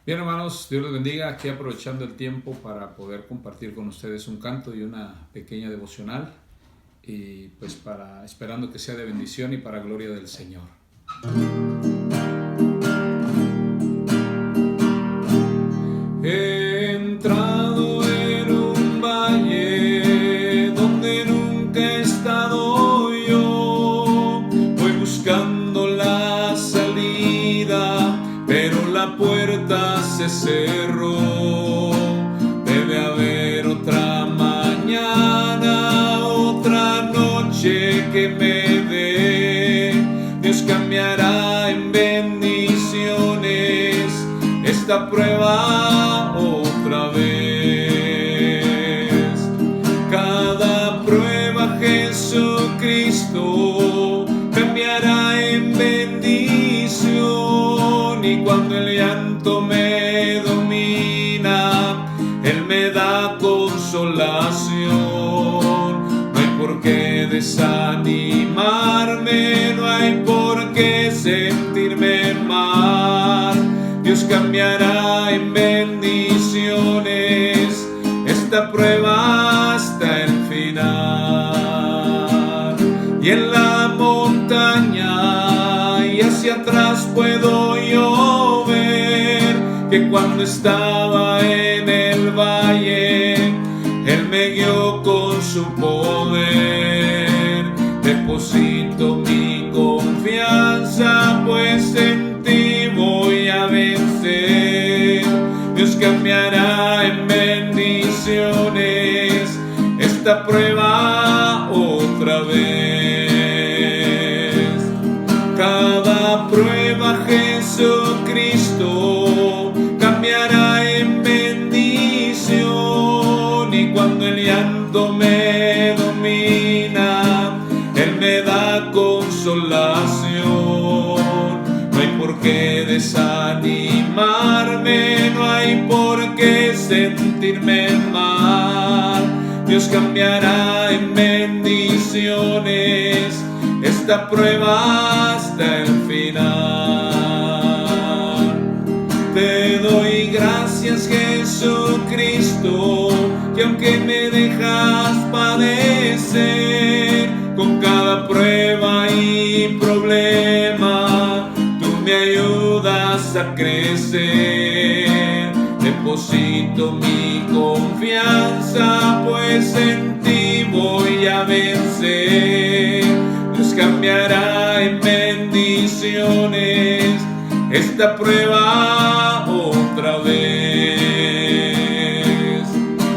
Bien, hermanos, Dios les bendiga. Aquí aprovechando el tiempo para poder compartir con ustedes un canto y una pequeña devocional, y pues esperando que sea de bendición y para gloria del Señor. He entrado en un valle donde nunca he estado yo. Voy buscando la salida, pero la puerta se cerró. Debe haber otra mañana, otra noche que me dé. Dios cambiará en bendiciones esta prueba otra vez. Cada prueba Jesucristo cambiará en bendición, y cuando el llanto me domina, Él me da consolación. No hay por qué desanimarme, no hay por qué sentirme mal. Dios cambiará en bendiciones esta prueba hasta el final. Y en la montaña y hacia atrás puedo yo ver que cuando estaba en el valle, Él me guió con su poder. Deposito mi confianza, pues en ti voy a vencer. Dios cambiará en bendiciones esta prueba otra vez. Cada prueba Jesucristo cambiará en bendición, y cuando el llanto me domina, Él me da consolación. No hay por qué desanimarme, no hay por qué sentirme mal. Dios cambiará en bendiciones esta prueba hasta el final. Te doy gracias, Jesucristo, que aunque me dejas padecer con cada prueba y problema, tú me ayudas a crecer. Deposito mi confianza, pues en ti voy a vencer. Dios cambiará en bendiciones esta prueba otra vez.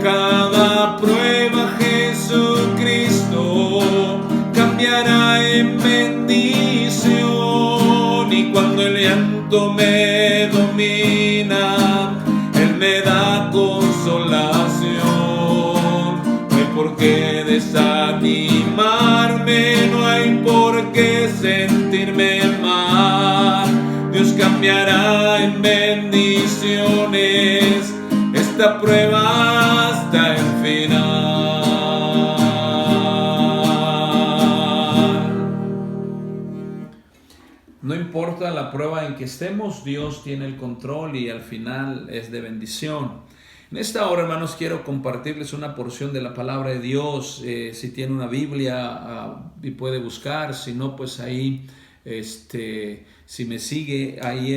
Cada prueba Jesucristo cambiará en bendición, y cuando el llanto me domina, Él me da consolación. No hay por qué desanimarme, no hay por qué sentirme mal. Dios cambiará en bendiciones esta prueba hasta el final. No importa la prueba en que estemos, Dios tiene el control y al final es de bendición. En esta hora, hermanos, quiero compartirles una porción de la palabra de Dios. Si tiene una Biblia y puede buscar, si no, pues ahí, si me sigue ahí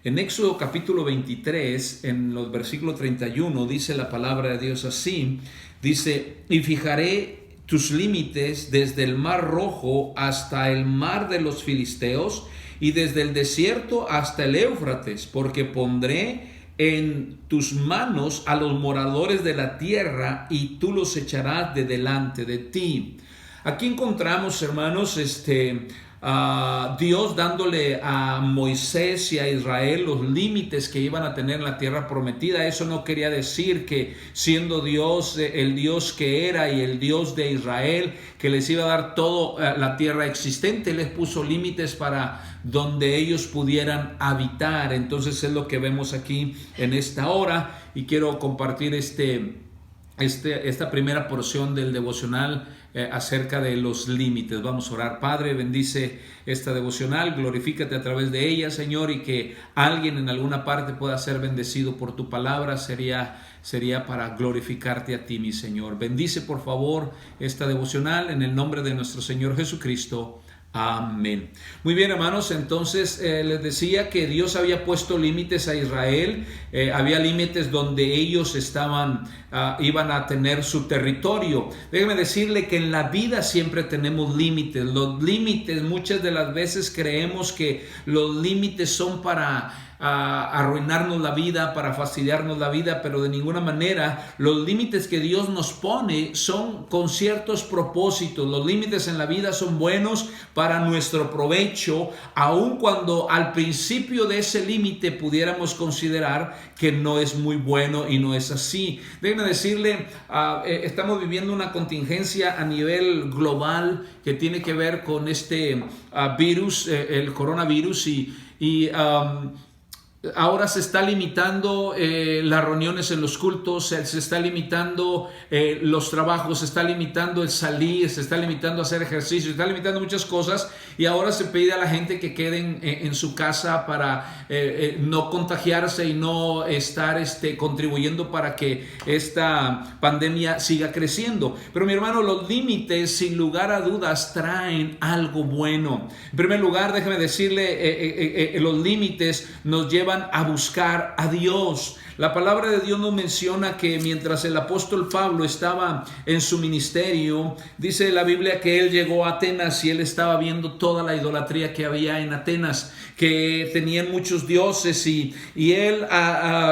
en Éxodo capítulo 23, en los versículos 31, dice la palabra de Dios así. Dice: y fijaré tus límites desde el mar Rojo hasta el mar de los filisteos, y desde el desierto hasta el Éufrates, porque pondré en tus manos a los moradores de la tierra, y tú los echarás de delante de ti. Aquí encontramos, hermanos, Dios dándole a Moisés y a Israel los límites que iban a tener en la tierra prometida. Eso no quería decir que, siendo Dios el Dios que era y el Dios de Israel, que les iba a dar toda la tierra existente. Les puso límites para donde ellos pudieran habitar. Entonces es lo que vemos aquí en esta hora, y quiero compartir esta primera porción del devocional acerca de los límites. Vamos a orar. Padre, bendice esta devocional, glorifícate a través de ella, Señor, y que alguien en alguna parte pueda ser bendecido por tu palabra, sería para glorificarte a ti, mi Señor. Bendice por favor esta devocional en el nombre de nuestro Señor Jesucristo. Amén. Muy bien, hermanos, entonces les decía que Dios había puesto límites a Israel. Había límites donde ellos iban a tener su territorio. Déjeme decirle que en la vida siempre tenemos límites. Los límites, muchas de las veces creemos que los límites son para arruinarnos la vida, para fastidiarnos la vida, pero de ninguna manera. Los límites que Dios nos pone son con ciertos propósitos. Los límites en la vida son buenos para nuestro provecho, aun cuando al principio de ese límite pudiéramos considerar que no es muy bueno, y no es así. Déjenme decirle, estamos viviendo una contingencia a nivel global que tiene que ver con este virus, el coronavirus, y ahora se está limitando las reuniones en los cultos, se está limitando los trabajos, se está limitando el salir, se está limitando hacer ejercicio, se está limitando muchas cosas, y ahora se pide a la gente que queden en su casa para no contagiarse y no estar contribuyendo para que esta pandemia siga creciendo. Pero mi hermano, los límites sin lugar a dudas traen algo bueno. En primer lugar, déjeme decirle, los límites nos llevan a buscar a Dios. La palabra de Dios nos menciona que mientras el apóstol Pablo estaba en su ministerio, dice la Biblia que él llegó a Atenas y él estaba viendo toda la idolatría que había en Atenas, que tenían muchos dioses, y él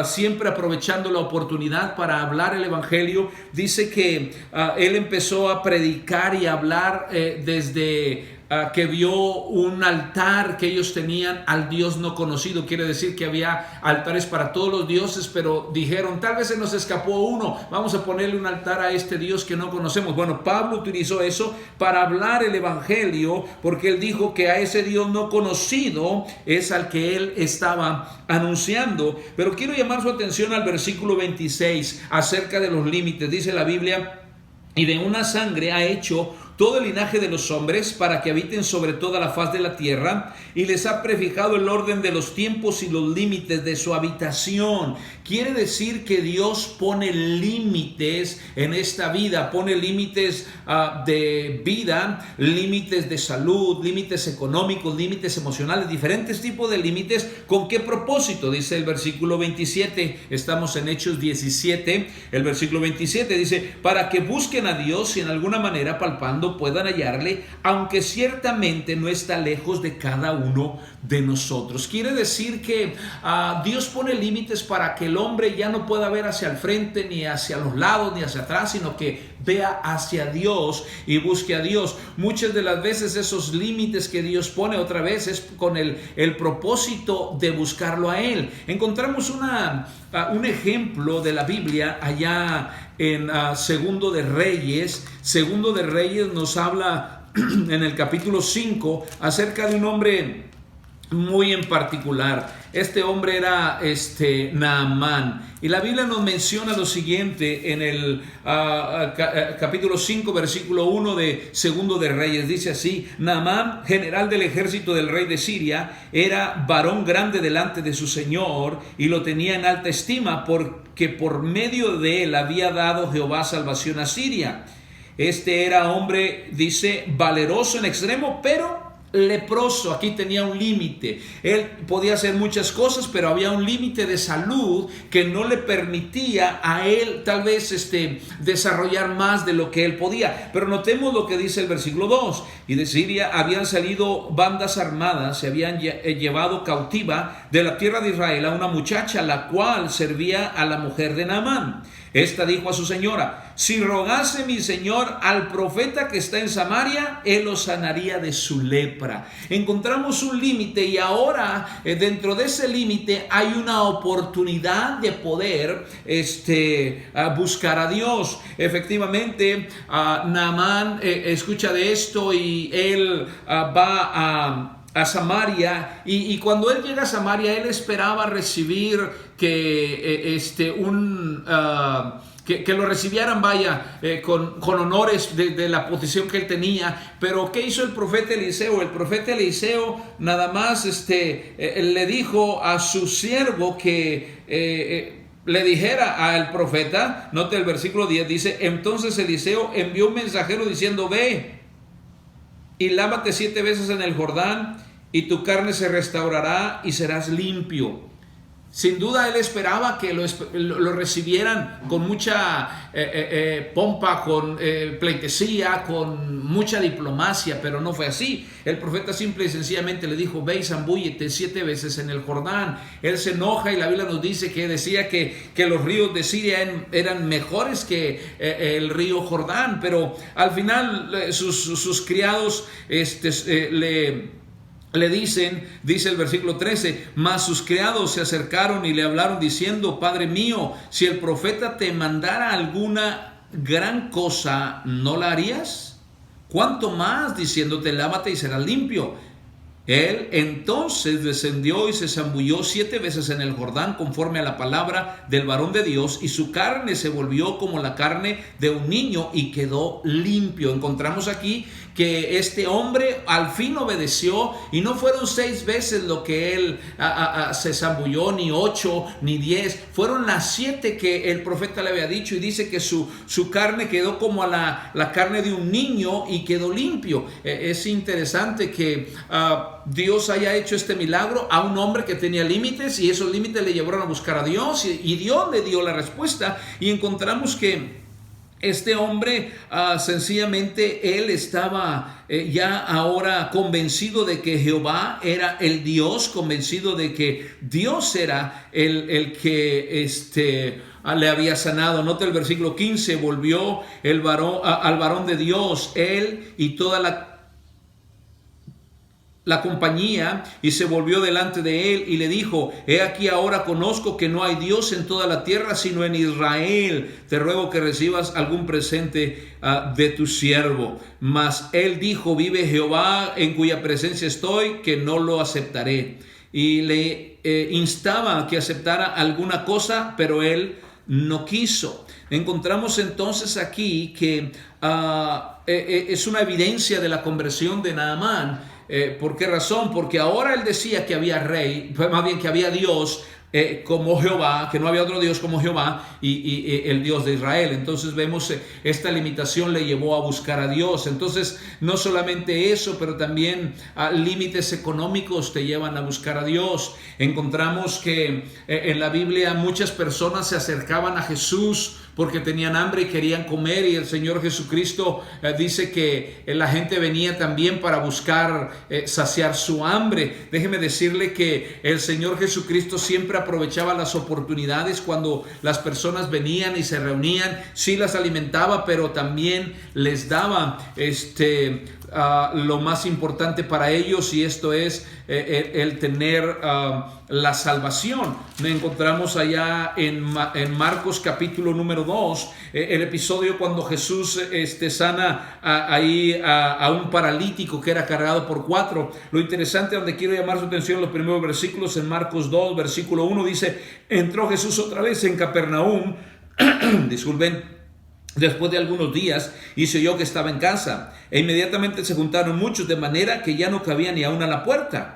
siempre aprovechando la oportunidad para hablar el evangelio, dice que él empezó a predicar y a hablar desde que vio un altar que ellos tenían al Dios no conocido. Quiere decir que había altares para todos los dioses, pero dijeron, tal vez se nos escapó uno, vamos a ponerle un altar a este Dios que no conocemos. Bueno, Pablo utilizó eso para hablar el evangelio, porque él dijo que a ese Dios no conocido es al que él estaba anunciando. Pero quiero llamar su atención al versículo 26 acerca de los límites. Dice la Biblia: y de una sangre ha hecho todo el linaje de los hombres para que habiten sobre toda la faz de la tierra, y les ha prefijado el orden de los tiempos y los límites de su habitación. Quiere decir que Dios pone límites en esta vida, pone límites de vida, límites de salud, límites económicos, límites emocionales, diferentes tipos de límites. ¿Con qué propósito? Dice el versículo 27, estamos en Hechos 17, el versículo 27 dice: para que busquen a Dios y en alguna manera palpando puedan hallarle, aunque ciertamente no está lejos de cada uno de nosotros. Quiere decir que Dios pone límites para que el hombre ya no pueda ver hacia el frente, ni hacia los lados, ni hacia atrás, sino que vea hacia Dios y busque a Dios. Muchas de las veces esos límites que Dios pone, otra vez, es con el propósito de buscarlo a Él. Encontramos un ejemplo de la Biblia allá en Segundo de Reyes. Segundo de Reyes nos habla en el capítulo 5 acerca de un hombre muy en particular. Este hombre era Naamán, y la Biblia nos menciona lo siguiente en el capítulo 5 versículo 1 de Segundo de Reyes. Dice así: Naamán, general del ejército del rey de Siria, era varón grande delante de su señor, y lo tenía en alta estima, porque por medio de él había dado Jehová salvación a Siria. Este era hombre, dice, valeroso en extremo, pero leproso. Aquí tenía un límite. Él podía hacer muchas cosas, pero había un límite de salud que no le permitía a él tal vez desarrollar más de lo que él podía. Pero notemos lo que dice el versículo 2. Y de Siria habían salido bandas armadas, se habían llevado cautiva de la tierra de Israel a una muchacha, la cual servía a la mujer de Naamán. Esta dijo a su señora: si rogase mi señor al profeta que está en Samaria, él lo sanaría de su lepra. Encontramos un límite, y ahora dentro de ese límite hay una oportunidad de poder buscar a Dios. Efectivamente, Naamán escucha de esto, y él va a Samaria, y cuando él llega a Samaria, él esperaba recibir que que lo recibieran, vaya, con honores de la posición que él tenía. Pero ¿qué hizo el profeta Eliseo? El profeta Eliseo nada más le dijo a su siervo que le dijera al profeta. Note el versículo 10, dice: entonces Eliseo envió un mensajero diciendo: ve y lávate 7 veces en el Jordán, y tu carne se restaurará y serás limpio. Sin duda él esperaba que lo recibieran con mucha pompa, con pleitesía, con mucha diplomacia, pero no fue así. El profeta simple y sencillamente le dijo: ve y zambúllete 7 veces en el Jordán. Él se enoja y la Biblia nos dice que decía que los ríos de Siria eran mejores que el río Jordán, pero al final sus criados le dicen, dice el versículo 13: mas sus criados se acercaron y le hablaron diciendo: Padre mío, si el profeta te mandara alguna gran cosa, ¿no la harías? ¿Cuánto más diciéndote: lávate y serás limpio? Él entonces descendió y se zambulló 7 veces en el Jordán conforme a la palabra del varón de Dios, y su carne se volvió como la carne de un niño y quedó limpio. Encontramos aquí que este hombre al fin obedeció, y no fueron 6 veces lo que él se zambulló, ni 8, ni 10, fueron las 7 que el profeta le había dicho, y dice que su carne quedó como la carne de un niño y quedó limpio. Es interesante que Dios haya hecho este milagro a un hombre que tenía límites, y esos límites le llevaron a buscar a Dios, y Dios le dio la respuesta. Y encontramos que este hombre sencillamente él estaba ya ahora convencido de que Jehová era el Dios, convencido de que Dios era el que le había sanado. Nota el versículo 15: volvió al varón de Dios, él y toda la compañía, y se volvió delante de él y le dijo: he aquí ahora conozco que no hay Dios en toda la tierra sino en Israel. Te ruego que recibas algún presente de tu siervo. Mas él dijo: vive Jehová en cuya presencia estoy, que no lo aceptaré. Y le instaba a que aceptara alguna cosa, pero él no quiso. Encontramos entonces aquí que es una evidencia de la conversión de Naamán. ¿Por qué razón? Porque ahora él decía que había rey, más bien que había Dios como Jehová, que no había otro Dios como Jehová y el Dios de Israel. Entonces vemos esta limitación le llevó a buscar a Dios. Entonces no solamente eso, pero también límites económicos te llevan a buscar a Dios. Encontramos que en la Biblia muchas personas se acercaban a Jesús porque tenían hambre y querían comer, y el Señor Jesucristo dice que la gente venía también para buscar saciar su hambre. Déjeme decirle que el Señor Jesucristo siempre aprovechaba las oportunidades cuando las personas venían y se reunían. Sí las alimentaba, pero también les daba lo más importante para ellos, y esto es el tener la salvación. Encontramos allá en Marcos capítulo número 2 el episodio cuando Jesús sana ahí a un paralítico que era cargado por 4. Lo interesante, donde quiero llamar su atención, los primeros versículos en Marcos 2 versículo 1 dice: entró Jesús otra vez en Capernaum disculpen, después de algunos días, y se oyó que estaba en casa, e inmediatamente se juntaron muchos, de manera que ya no cabía ni aún a la puerta.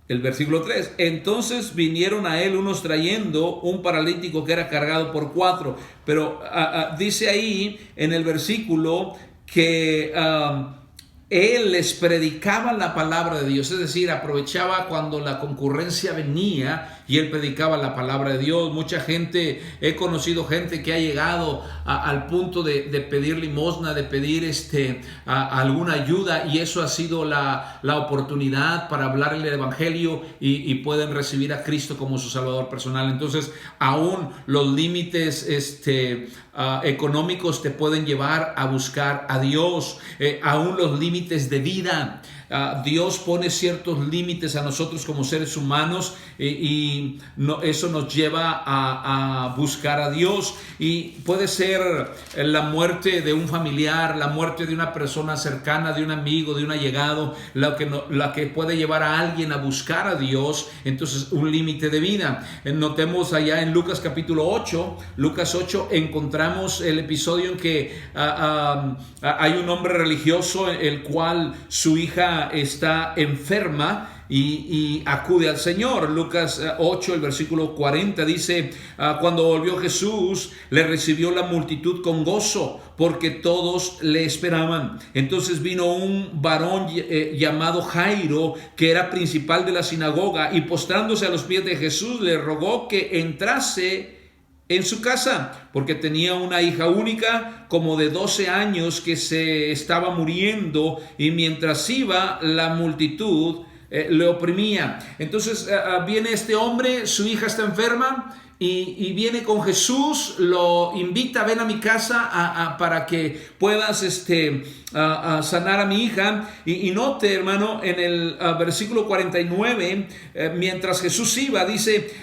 El versículo 3: entonces vinieron a él unos trayendo un paralítico que era cargado por 4. Pero dice ahí en el versículo que él les predicaba la palabra de Dios, es decir, aprovechaba cuando la concurrencia venía y él predicaba la palabra de Dios. Mucha gente, he conocido gente que ha llegado al punto de pedir limosna, de pedir alguna ayuda, y eso ha sido la oportunidad para hablarle el evangelio y pueden recibir a Cristo como su Salvador personal. Entonces, aún los límites económicos te pueden llevar a buscar a Dios, aún los límites de vida. Dios pone ciertos límites a nosotros como seres humanos y eso nos lleva a buscar a Dios. Y puede ser la muerte de un familiar, la muerte de una persona cercana, de un amigo, de un allegado, la que puede llevar a alguien a buscar a Dios. Entonces, un límite de vida. Notemos allá en Lucas capítulo 8, Lucas 8, encontramos el episodio en que hay un hombre religioso el cual su hija está enferma y acude al Señor. Lucas 8, el versículo 40 dice: cuando volvió Jesús, le recibió la multitud con gozo, porque todos le esperaban. Entonces vino un varón llamado Jairo, que era principal de la sinagoga, y postrándose a los pies de Jesús, le rogó que entrase en su casa, porque tenía una hija única como de 12 años que se estaba muriendo, y mientras iba, la multitud le oprimía. Entonces viene este hombre, su hija está enferma, y viene con Jesús, lo invita: ven a mi casa para que puedas sanar a mi hija. Y note, hermano, en el versículo 49, mientras Jesús iba, dice: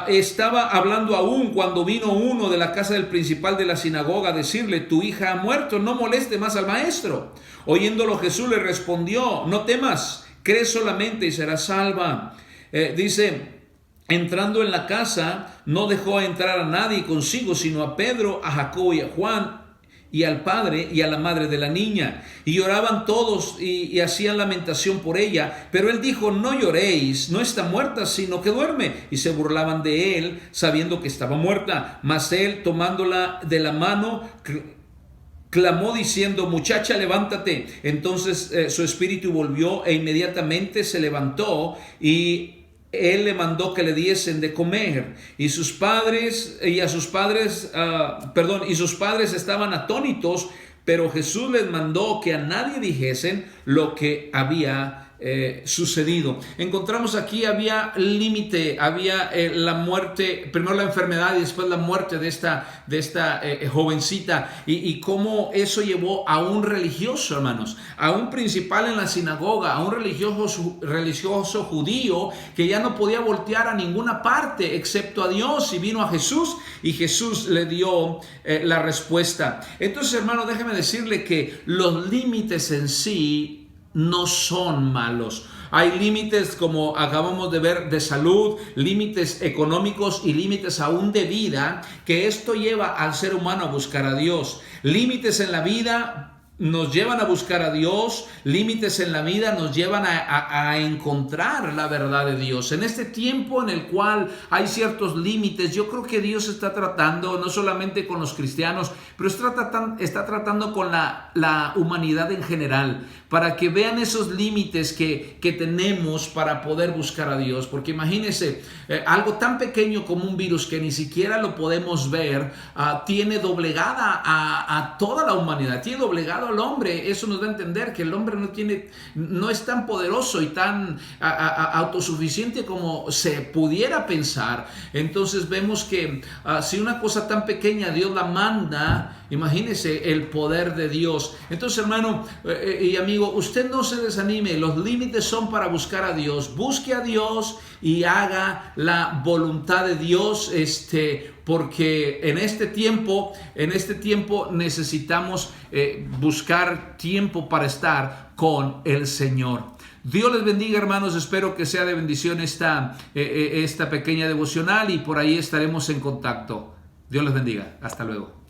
estaba hablando aún cuando vino uno de la casa del principal de la sinagoga a decirle: tu hija ha muerto, no moleste más al maestro. Oyéndolo, Jesús le respondió: no temas, cree solamente y serás salva. Dice: entrando en la casa, no dejó entrar a nadie consigo, sino a Pedro, a Jacobo y a Juan, y al padre y a la madre de la niña. Y lloraban todos y hacían lamentación por ella. Pero él dijo: no lloréis, no está muerta, sino que duerme. Y se burlaban de él, sabiendo que estaba muerta. Mas él, tomándola de la mano, clamó diciendo: muchacha, levántate. Entonces su espíritu volvió, e inmediatamente se levantó, y él le mandó que le diesen de comer. Y sus padres estaban atónitos, pero Jesús les mandó que a nadie dijesen lo que había sucedido. Encontramos aquí, había límite, había la muerte, primero la enfermedad y después la muerte de esta jovencita, y cómo eso llevó a un religioso, hermanos, a un principal en la sinagoga, a un religioso judío que ya no podía voltear a ninguna parte excepto a Dios, y vino a Jesús, y Jesús le dio la respuesta. Entonces, hermano, déjeme decirle que los límites en sí no son malos. Hay límites, como acabamos de ver, de salud, límites económicos y límites aún de vida, que esto lleva al ser humano a buscar a Dios. Límites en la vida nos llevan a buscar a Dios, límites en la vida nos llevan a encontrar la verdad de Dios. En este tiempo en el cual hay ciertos límites, yo creo que Dios está tratando no solamente con los cristianos, pero está tratando con la humanidad en general, para que vean esos límites que tenemos para poder buscar a Dios. Porque imagínense, algo tan pequeño como un virus que ni siquiera lo podemos ver, tiene doblegada a toda la humanidad, tiene doblegado al hombre. Eso nos da a entender que el hombre no es tan poderoso y tan autosuficiente como se pudiera pensar. Entonces vemos que si una cosa tan pequeña Dios la manda, imagínese el poder de Dios. Entonces, hermano y amigo, usted no se desanime. Los límites son para buscar a Dios. Busque a Dios y haga la voluntad de Dios, porque en este tiempo necesitamos buscar tiempo para estar con el Señor. Dios les bendiga, hermanos. Espero que sea de bendición esta pequeña devocional, y por ahí estaremos en contacto. Dios les bendiga. Hasta luego.